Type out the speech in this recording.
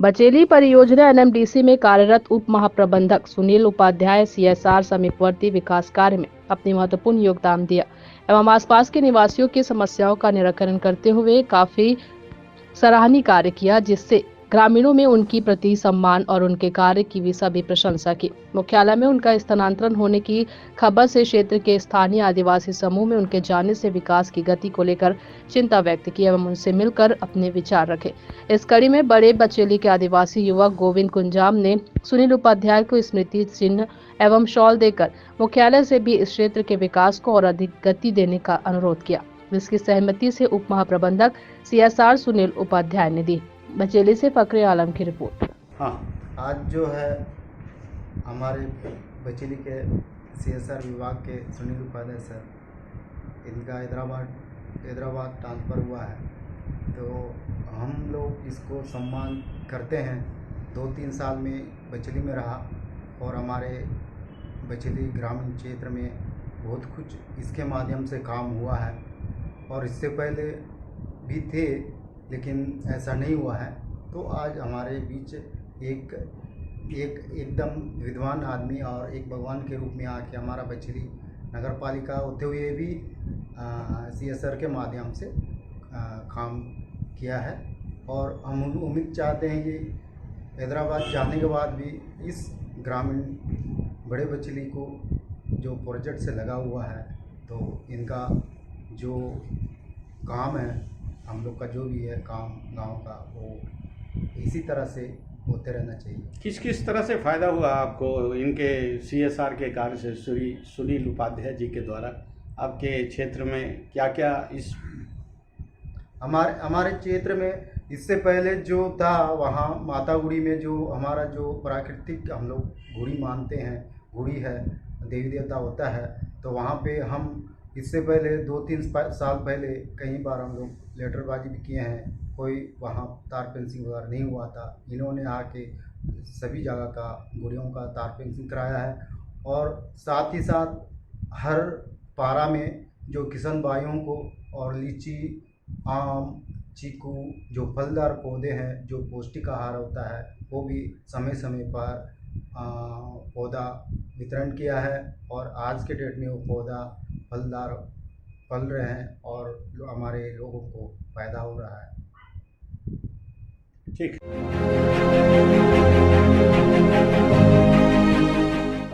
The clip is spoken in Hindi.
बचेली परियोजना एनएमडीसी में कार्यरत उप महाप्रबंधक सुनील उपाध्याय सीएसआर समीपवर्ती विकास कार्य में अपनी महत्वपूर्ण योगदान दिया एवं आसपास के निवासियों की समस्याओं का निराकरण करते हुए काफी सराहनीय कार्य किया, जिससे ग्रामीणों में उनकी प्रति सम्मान और उनके कार्य की भी सभी प्रशंसा की। मुख्यालय में उनका स्थानांतरण होने की खबर से क्षेत्र के स्थानीय आदिवासी समूह में उनके जाने से विकास की गति को लेकर चिंता व्यक्त की एवं उनसे मिलकर अपने विचार रखे। इस कड़ी में बड़े बचेली के आदिवासी युवक गोविंद कुंजाम ने सुनील उपाध्याय को स्मृति चिन्ह एवं शॉल देकर मुख्यालय से भी इस क्षेत्र के विकास को और अधिक गति देने का अनुरोध किया, जिसकी सहमति से उप महाप्रबंधक सीएसआर सुनील उपाध्याय ने दी। बचेली से फकरे आलम की रिपोर्ट। हाँ, आज जो है हमारे बचेली के सीएसआर विभाग के सुनील उपाध्याय सर, इनका हैदराबाद ट्रांसफ़र हुआ है, तो हम लोग इसको सम्मान करते हैं। 2-3 साल में बचेली में रहा और हमारे बचेली ग्रामीण क्षेत्र में बहुत कुछ इसके माध्यम से काम हुआ है और इससे पहले भी थे, लेकिन ऐसा नहीं हुआ है। तो आज हमारे बीच एक एकदम विद्वान आदमी और एक भगवान के रूप में आके हमारा बचेली नगर पालिका होते हुए भी सीएसआर के माध्यम से काम किया है और हम उम्मीद चाहते हैं कि हैदराबाद जाने के बाद भी इस ग्रामीण बड़े बचेली को जो प्रोजेक्ट से लगा हुआ है, तो इनका जो काम है, हम लोग का जो भी है काम गांव का, वो इसी तरह से होते रहना चाहिए। किस किस तरह से फ़ायदा हुआ आपको इनके सीएसआर के कार्य से? सुनील उपाध्याय जी के द्वारा आपके क्षेत्र में क्या क्या इस हमारे क्षेत्र में इससे पहले जो था, वहाँ माता गुड़ी में जो हमारा जो प्राकृतिक हम लोग गुड़ी मानते हैं, गुड़ी है, देवी देवता होता है, तो वहाँ पे हम इससे पहले 2-3 साल पहले कई बार हम लोग लेटरबाजी भी किए हैं। कोई वहाँ तार फेंसिंग वगैरह नहीं हुआ था, इन्होंने आके सभी जगह का गुड़ियों का तार फेंसिंग कराया है और साथ ही साथ हर पारा में जो किसान भाइयों को और लीची, आम, चीकू जो फलदार पौधे हैं, जो पौष्टिक आहार होता है, वो भी समय समय पर पौधा वितरण किया है और आज के डेट में वो पौधा फलदार फल रहे हैं और हमारे लोगों को फायदा हो रहा है। ठीक।